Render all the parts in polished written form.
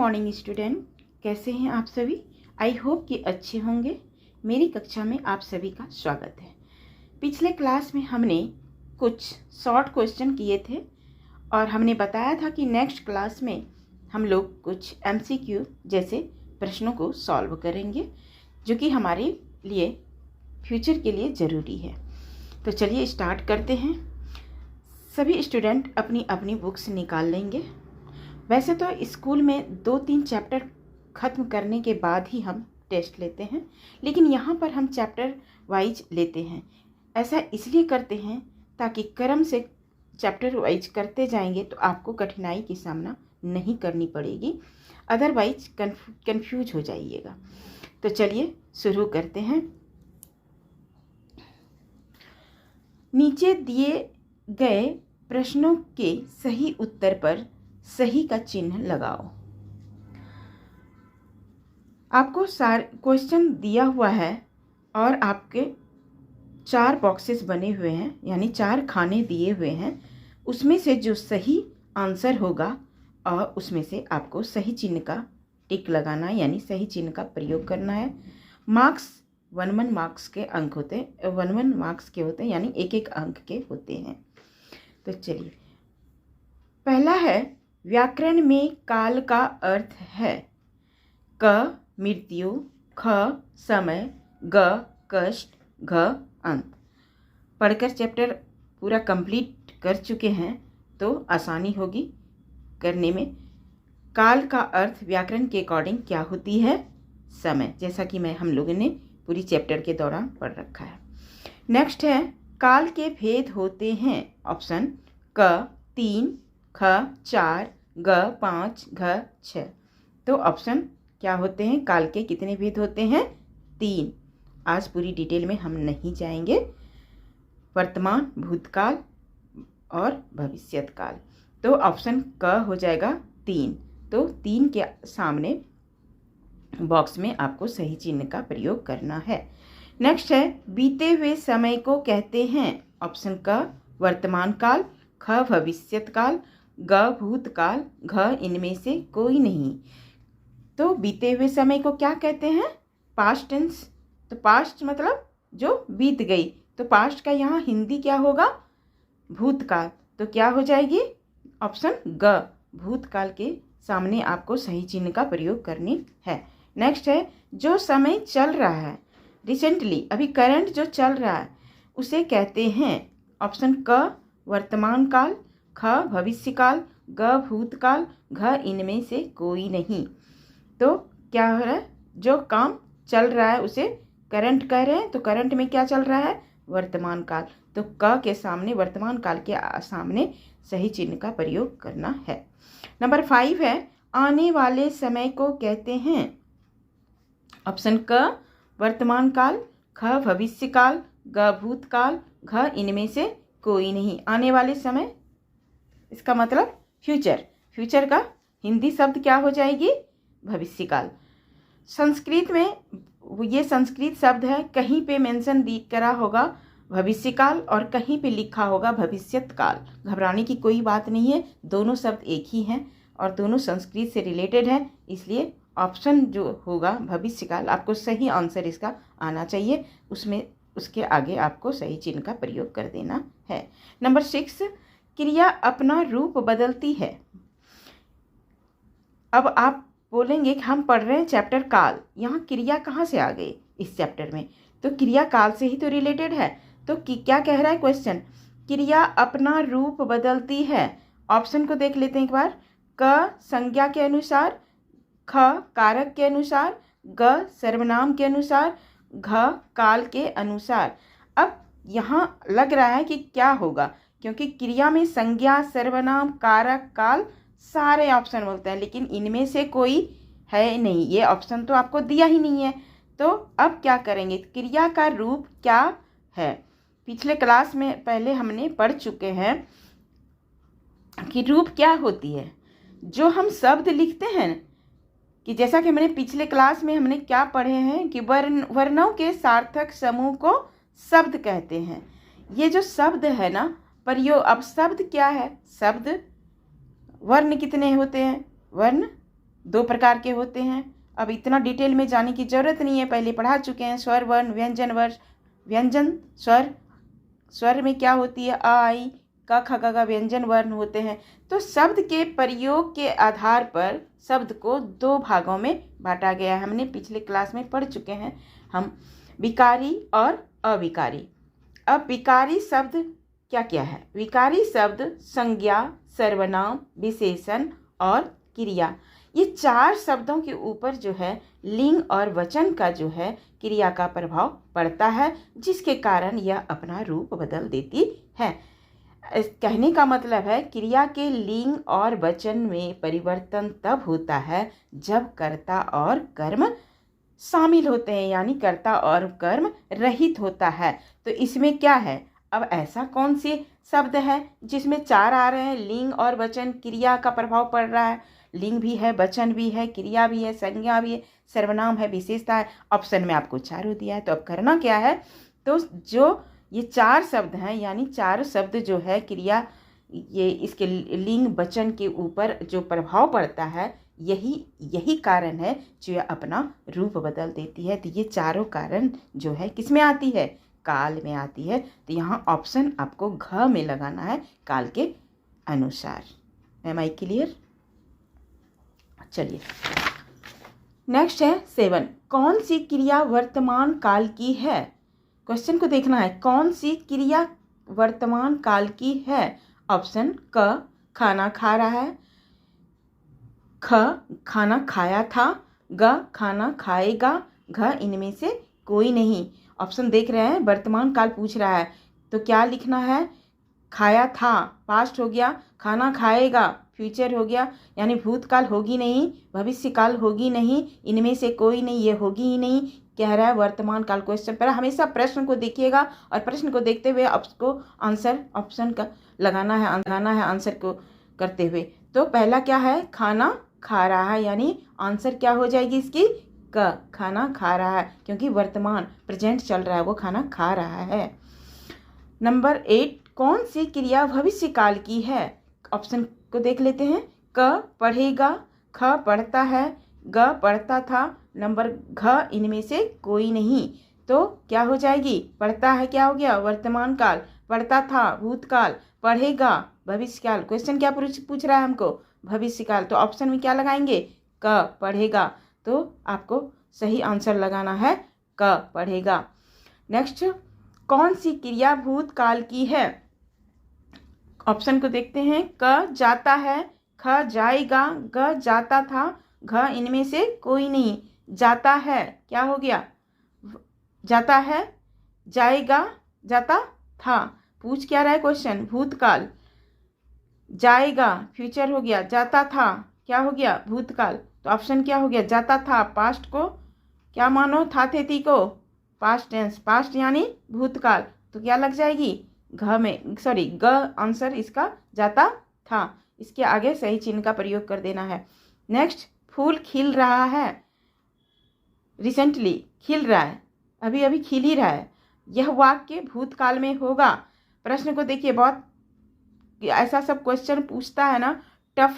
Morning student, कैसे हैं आप सभी। आई होप कि अच्छे होंगे। मेरी कक्षा में आप सभी का स्वागत है। पिछले क्लास में हमने कुछ शॉर्ट क्वेश्चन किए थे और हमने बताया था कि नेक्स्ट क्लास में हम लोग कुछ MCQ जैसे प्रश्नों को सॉल्व करेंगे, जो कि हमारे लिए फ्यूचर के लिए ज़रूरी है। तो चलिए स्टार्ट करते हैं। सभी स्टूडेंट अपनी अपनी बुक्स निकाल लेंगे। वैसे तो स्कूल में 2-3 चैप्टर ख़त्म करने के बाद ही हम टेस्ट लेते हैं, लेकिन यहाँ पर हम चैप्टर वाइज लेते हैं। ऐसा इसलिए करते हैं ताकि क्रम से चैप्टर वाइज करते जाएंगे तो आपको कठिनाई की सामना नहीं करनी पड़ेगी, अदरवाइज कंफ्यूज हो जाइएगा। तो चलिए शुरू करते हैं। नीचे दिए गए प्रश्नों के सही उत्तर पर सही का चिन्ह लगाओ। आपको क्वेश्चन दिया हुआ है और आपके 4 बॉक्सेस बने हुए हैं, यानी 4 खाने दिए हुए हैं। उसमें से जो सही आंसर होगा और उसमें से आपको सही चिन्ह का टिक लगाना है, यानी सही चिन्ह का प्रयोग करना है। मार्क्स 1-1 मार्क्स के अंक होते हैं, 1-1 मार्क्स के होते हैं, यानी 1-1 अंक के होते हैं। तो चलिए, पहला है व्याकरण में काल का अर्थ है क मृत्यु, ख समय, ग कष्ट, घ अंत। पढ़कर चैप्टर पूरा कंप्लीट कर चुके हैं तो आसानी होगी करने में। काल का अर्थ व्याकरण के अकॉर्डिंग क्या होती है? समय, जैसा कि हम लोगों ने पूरी चैप्टर के दौरान पढ़ रखा है। नेक्स्ट है काल के भेद होते हैं। ऑप्शन क 3, ख 4, ग 5, घ 6। तो ऑप्शन क्या होते हैं? काल के कितने भेद होते हैं? 3। आज पूरी डिटेल में हम नहीं जाएंगे। वर्तमान, भूतकाल और भविष्यत काल। तो ऑप्शन क हो जाएगा 3। तो 3 के सामने बॉक्स में आपको सही चिन्ह का प्रयोग करना है। नेक्स्ट है बीते हुए समय को कहते हैं। ऑप्शन क वर्तमान काल, ख भविष्यत काल, ग भूतकाल, घ इनमें से कोई नहीं। तो बीते हुए समय को क्या कहते हैं? Past tense. तो पास्ट मतलब जो बीत गई, तो पास्ट का यहाँ हिंदी क्या होगा? भूतकाल। तो क्या हो जाएगी? ऑप्शन ग, भूतकाल के सामने आपको सही चिन्ह का प्रयोग करनी है। नेक्स्ट है जो समय चल रहा है, रिसेंटली अभी करंट जो चल रहा है, उसे कहते हैं। ऑप्शन क वर्तमान काल, ख भविष्य काल, ग भूतकाल, घ इनमें से कोई नहीं। तो क्या हो रहा है? जो काम चल रहा है उसे करंट कह रहे हैं। तो करंट में क्या चल रहा है? वर्तमान काल। तो क के सामने, वर्तमान काल के सामने सही चिन्ह का प्रयोग करना है। नंबर 5 है आने वाले समय को कहते हैं। ऑप्शन क वर्तमान काल, ख भविष्य काल, ग भूतकाल, घ इनमें से कोई नहीं। आने वाले समय, इसका मतलब फ्यूचर। फ्यूचर का हिंदी शब्द क्या हो जाएगी? भविष्य काल। संस्कृत में ये संस्कृत शब्द है, कहीं पे मेंशन करा होगा भविष्य काल और कहीं पे लिखा होगा भविष्यत काल। घबराने की कोई बात नहीं है, दोनों शब्द एक ही हैं और दोनों संस्कृत से रिलेटेड है। इसलिए ऑप्शन जो होगा भविष्य काल, आपको सही आंसर इसका आना चाहिए। उसमें उसके आगे आपको सही चिन्ह का प्रयोग कर देना है। नंबर 6 क्रिया अपना रूप बदलती है। अब आप बोलेंगे कि हम पढ़ रहे हैं चैप्टर काल, यहाँ क्रिया कहाँ से आ गई इस चैप्टर में? तो क्रिया काल से ही तो रिलेटेड है। तो क्या कह रहा है क्वेश्चन? क्रिया अपना रूप बदलती है। ऑप्शन को देख लेते हैं एक बार। क संज्ञा के अनुसार, ख कारक के अनुसार, ग सर्वनाम के अनुसार, घ काल के अनुसार। अब यहाँ लग रहा है कि क्या होगा, क्योंकि क्रिया में संज्ञा, सर्वनाम, कारक, काल सारे ऑप्शन बोलते हैं, लेकिन इनमें से कोई है नहीं। ये ऑप्शन तो आपको दिया ही नहीं है। तो अब क्या करेंगे? क्रिया का रूप क्या है? पिछले क्लास में पहले हमने पढ़ चुके हैं कि रूप क्या होती है। जो हम शब्द लिखते हैं, कि जैसा कि हमने पिछले क्लास में हमने क्या पढ़े हैं कि वर्णों के सार्थक समूह को शब्द कहते हैं। ये जो शब्द है ना प्रयोग, अब शब्द क्या है? शब्द वर्ण कितने होते हैं? वर्ण दो प्रकार के होते हैं। अब इतना डिटेल में जाने की ज़रूरत नहीं है, पहले पढ़ा चुके हैं। स्वर वर्ण, व्यंजन वर्ण। व्यंजन स्वर में क्या होती है? अ आई क ख ग घ व्यंजन वर्ण होते हैं। तो शब्द के प्रयोग के आधार पर शब्द को दो भागों में बांटा गया है। हमने पिछले क्लास में पढ़ चुके हैं हम, विकारी और अविकारी। अब विकारी शब्द क्या क्या है? विकारी शब्द संज्ञा, सर्वनाम, विशेषण और क्रिया, ये चार शब्दों के ऊपर जो है लिंग और वचन का जो है क्रिया का प्रभाव पड़ता है, जिसके कारण यह अपना रूप बदल देती है। कहने का मतलब है क्रिया के लिंग और वचन में परिवर्तन तब होता है जब कर्ता और कर्म शामिल होते हैं, यानी कर्ता और कर्म रहित होता है। तो इसमें क्या है? अब ऐसा कौन से शब्द है जिसमें चार आ रहे हैं? लिंग और वचन, क्रिया का प्रभाव पड़ रहा है। लिंग भी है, वचन भी है, क्रिया भी है, संज्ञा भी है, सर्वनाम है, विशेषता है। ऑप्शन में आपको चारों दिया है। तो अब करना क्या है? तो जो ये चार शब्द हैं, यानी चार शब्द जो है क्रिया, ये इसके लिंग वचन के ऊपर जो प्रभाव पड़ता है, यही कारण है जो अपना रूप बदल देती है। तो ये चारों कारण जो है किस में आती है? काल में आती है। तो यहाँ ऑप्शन आपको घ में लगाना है, काल के अनुसार। Am I clear? चलिए नेक्स्ट है 7। कौन सी क्रिया वर्तमान काल की है? क्वेश्चन को देखना है, कौन सी क्रिया वर्तमान काल की है? ऑप्शन क, खाना खा रहा है। ख, खाना खाया था। ग, खाना खाएगा। घ, इनमें से कोई नहीं। ऑप्शन देख रहे हैं, वर्तमान काल पूछ रहा है तो क्या लिखना है? खाया था पास्ट हो गया, खाना खाएगा फ्यूचर हो गया, यानी भूतकाल होगी नहीं, भविष्यकाल होगी नहीं, इनमें से कोई नहीं, ये होगी ही नहीं। कह रहा है वर्तमान काल। क्वेश्चन पर हमेशा प्रश्न को देखिएगा और प्रश्न को देखते हुए आपको आंसर ऑप्शन का लगाना है आंसर को करते हुए। तो पहला क्या है? खाना खा रहा है, यानी आंसर क्या हो जाएगी इसकी? क, खाना खा रहा है, क्योंकि वर्तमान प्रेजेंट चल रहा है, वो खाना खा रहा है। नंबर 8, कौन सी क्रिया भविष्य काल की है? ऑप्शन को देख लेते हैं। क, पढ़ेगा। ख, पढ़ता है। ग, पढ़ता था। नंबर घ, इनमें से कोई नहीं। तो क्या हो जाएगी? पढ़ता है क्या हो गया? वर्तमान काल। पढ़ता था भूतकाल। पढ़ेगा भविष्यकाल। क्वेश्चन क्या पूछ रहा है हमको? भविष्यकाल। तो ऑप्शन में क्या लगाएंगे? क, पढ़ेगा। तो आपको सही आंसर लगाना है क, पढ़ेगा। नेक्स्ट, कौन सी क्रिया भूतकाल की है? ऑप्शन को देखते हैं। क, जाता है। ख, जाएगा। ग, जाता था। घ, इनमें से कोई नहीं। जाता है क्या हो गया? जाता है, जाएगा, जाता था। पूछ क्या रहा है क्वेश्चन? भूतकाल। जाएगा फ्यूचर हो गया, जाता था क्या हो गया? भूतकाल। तो ऑप्शन क्या हो गया? जाता था। पास्ट को क्या मानो? था थे थी को पास्ट टेंस, पास्ट यानी भूतकाल। तो क्या लग जाएगी? घ में, सॉरी ग आंसर इसका जाता था। इसके आगे सही चिन्ह का प्रयोग कर देना है। नेक्स्ट, फूल खिल रहा है। रिसेंटली खिल रहा है, अभी अभी खिल ही रहा है। यह वाक्य भूतकाल में होगा। प्रश्न को देखिए, बहुत ऐसा सब क्वेश्चन पूछता है ना, टफ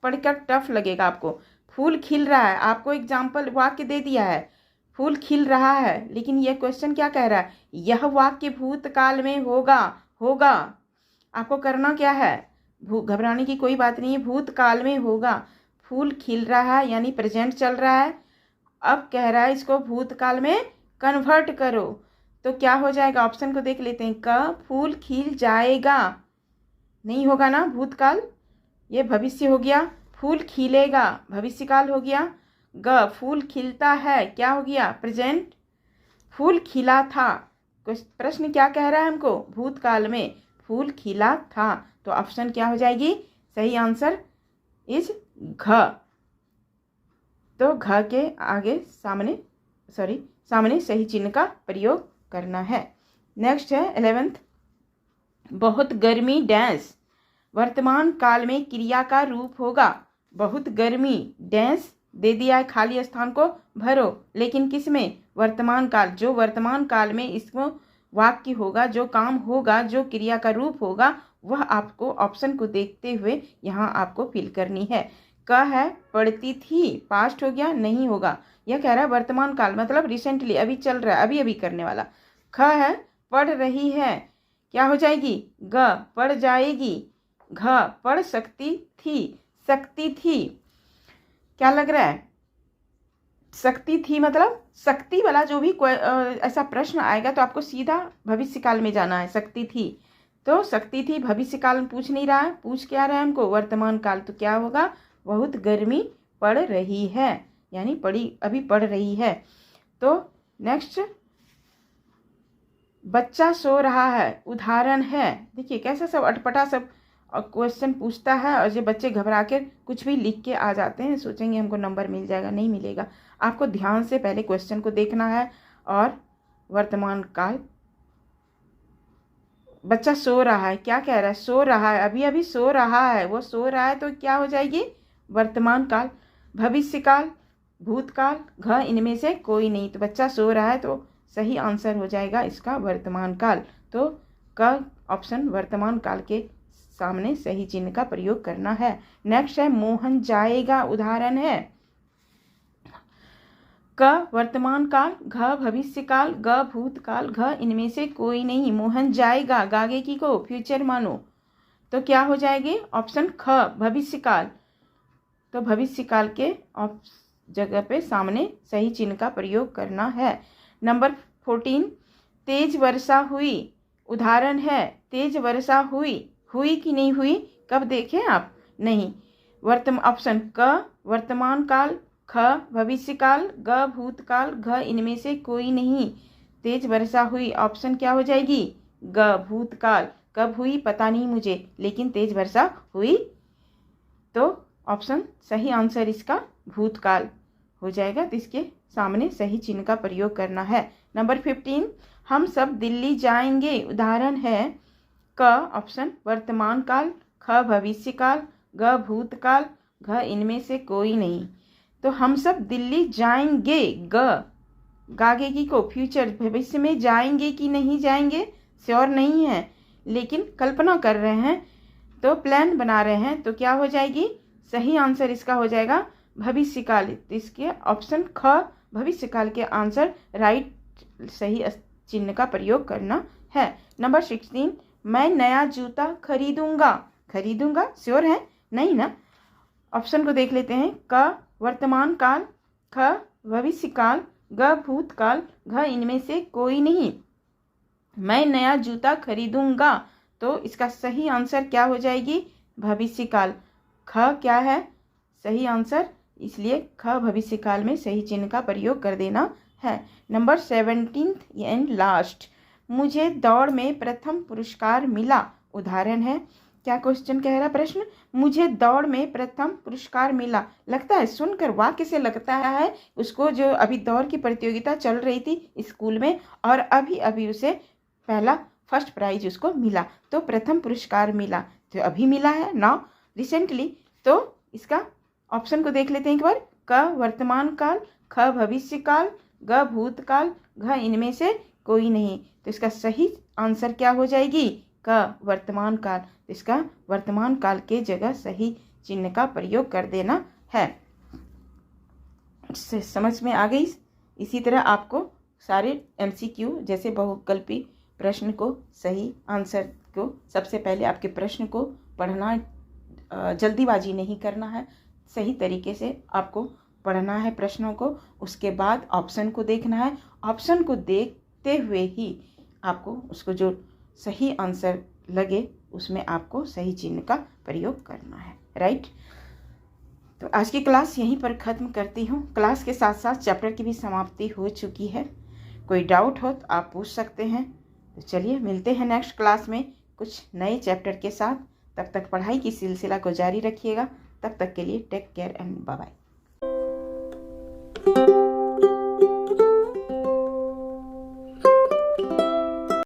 पढ़कर टफ लगेगा आपको। फूल खिल रहा है, आपको एग्जाम्पल वाक्य दे दिया है, फूल खिल रहा है, लेकिन यह क्वेश्चन क्या कह रहा है? यह वाक्य भूतकाल में होगा। आपको करना क्या है? घबराने की कोई बात नहीं है, भूतकाल में होगा। फूल खिल रहा है यानी प्रेजेंट चल रहा है। अब कह रहा है इसको भूतकाल में कन्वर्ट करो, तो क्या हो जाएगा? ऑप्शन को देख लेते हैं। क, फूल खिल जाएगा, नहीं होगा ना भूतकाल, ये भविष्य हो गया। फूल खिलेगा भविष्यकाल हो गया। ग, फूल खिलता है क्या हो गया? प्रेजेंट। फूल खिला था, प्रश्न क्या कह रहा है हमको? भूतकाल में फूल खिला था। तो ऑप्शन क्या हो जाएगी? सही आंसर इज घ। तो घ के आगे सामने सही चिन्ह का प्रयोग करना है। नेक्स्ट है 11th, बहुत गर्मी डैश वर्तमान काल में क्रिया का रूप होगा। बहुत गर्मी डैश दे दिया है, खाली स्थान को भरो, लेकिन किस में? वर्तमान काल। जो वर्तमान काल में इसको वाक्य होगा, जो काम होगा, जो क्रिया का रूप होगा, वह आपको ऑप्शन को देखते हुए यहाँ आपको फिल करनी है। क है पढ़ती थी, पास्ट हो गया, नहीं होगा। यह कह रहा है वर्तमान काल मतलब रिसेंटली, अभी चल रहा है, अभी अभी करने वाला। ख है पढ़ रही है, क्या हो जाएगी? ग पढ़ जाएगी। घ पढ़ सकती थी, सकती थी। क्या लग रहा है? सकती थी मतलब शक्ति वाला जो भी ऐसा प्रश्न आएगा तो आपको सीधा भविष्य काल में जाना है। सकती थी तो सकती थी, भविष्य काल में पूछ नहीं रहा है, पूछ क्या रहा है हमको? वर्तमान काल। तो क्या होगा? बहुत गर्मी पड़ रही है, यानी अभी पड़ रही है। तो नेक्स्ट, बच्चा सो रहा है, उदाहरण है। देखिए कैसा सब अटपटा सब क्वेश्चन पूछता है, और ये बच्चे घबरा के कुछ भी लिख के आ जाते हैं, सोचेंगे हमको नंबर मिल जाएगा। नहीं मिलेगा। आपको ध्यान से पहले क्वेश्चन को देखना है। और वर्तमान काल, बच्चा सो रहा है, क्या कह रहा है? सो रहा है, अभी अभी सो रहा है, वो सो रहा है तो क्या हो जाएगी? वर्तमान काल। भविष्य काल, भूतकाल, घ इनमें से कोई नहीं। तो बच्चा सो रहा है तो सही आंसर हो जाएगा इसका वर्तमान काल। तो क ऑप्शन वर्तमान काल के सामने सही चिन्ह का प्रयोग करना है। नेक्स्ट है मोहन जाएगा, उदाहरण है। क वर्तमान काल, घ भविष्य काल, ग भूतकाल, घ इनमें से कोई नहीं। मोहन जाएगा, गागे की को फ्यूचर मानो, तो क्या हो जाएगी? ऑप्शन ख भविष्य काल। तो भविष्य काल के जगह पे सामने सही चिन्ह का प्रयोग करना है। नंबर 14, तेज वर्षा हुई, उदाहरण है। तेज वर्षा हुई, हुई कि नहीं हुई? कब देखें आप? नहीं। ऑप्शन क वर्तमान काल, ख भविष्य काल, ग भूतकाल, घ इनमें से कोई नहीं। तेज वर्षा हुई, ऑप्शन क्या हो जाएगी? ग भूतकाल। कब हुई पता नहीं मुझे, लेकिन तेज वर्षा हुई। तो ऑप्शन सही आंसर इसका भूतकाल हो जाएगा। तो इसके सामने सही चिन्ह का प्रयोग करना है। नंबर 15, हम सब दिल्ली जाएंगे, उदाहरण है। क ऑप्शन वर्तमान काल, ख भविष्य काल, ग भूतकाल, घ इनमें से कोई नहीं। तो हम सब दिल्ली जाएंगे, गागे की को फ्यूचर, भविष्य में जाएंगे कि नहीं जाएंगे श्योर नहीं है, लेकिन कल्पना कर रहे हैं, तो प्लान बना रहे हैं। तो क्या हो जाएगी? सही आंसर इसका हो जाएगा भविष्य काल। इसके ऑप्शन ख भविष्य काल के आंसर राइट, सही चिन्ह का प्रयोग करना है। नंबर 16, मैं नया जूता खरीदूंगा, खरीदूंगा श्योर है नहीं ना? ऑप्शन को देख लेते हैं। क वर्तमान काल, ख भविष्य काल, ग भूतकाल, घ इनमें से कोई नहीं। मैं नया जूता खरीदूंगा, तो इसका सही आंसर क्या हो जाएगी? भविष्य काल। ख क्या है सही आंसर, इसलिए ख भविष्य काल में सही चिन्ह का प्रयोग कर देना है। नंबर 17 एंड लास्ट, मुझे दौड़ में प्रथम पुरस्कार मिला, उदाहरण है। क्या क्वेश्चन कह रहा प्रश्न? मुझे दौड़ में प्रथम पुरस्कार मिला। लगता है सुनकर वाक्य से लगता है उसको, जो अभी दौड़ की प्रतियोगिता चल रही थी स्कूल में और अभी अभी उसे पहला फर्स्ट प्राइज उसको मिला, तो प्रथम पुरस्कार मिला। तो अभी मिला है ना, रिसेंटली। तो इसका ऑप्शन को देख लेते हैं एक बार। क वर्तमान काल, ख भविष्य काल, ग भूतकाल, घ इनमें से कोई नहीं। तो इसका सही आंसर क्या हो जाएगी? क वर्तमान काल। इसका वर्तमान काल के जगह सही चिन्ह का प्रयोग कर देना है। समझ में आ गई? इसी तरह आपको सारे MCQ जैसे बहुविकल्पी प्रश्न को सही आंसर को, सबसे पहले आपके प्रश्न को पढ़ना, जल्दीबाजी नहीं करना है, सही तरीके से आपको पढ़ना है प्रश्नों को। उसके बाद ऑप्शन को देखना है, ऑप्शन को देखते हुए ही आपको उसको जो सही आंसर लगे उसमें आपको सही चिन्ह का प्रयोग करना है। राइट। तो आज की क्लास यहीं पर ख़त्म करती हूँ। क्लास के साथ साथ चैप्टर की भी समाप्ति हो चुकी है। कोई डाउट हो तो आप पूछ सकते हैं। तो चलिए मिलते हैं नेक्स्ट क्लास में कुछ नए चैप्टर के साथ। तब तक पढ़ाई की सिलसिला को जारी रखिएगा। तब तक के लिए take care and bye bye.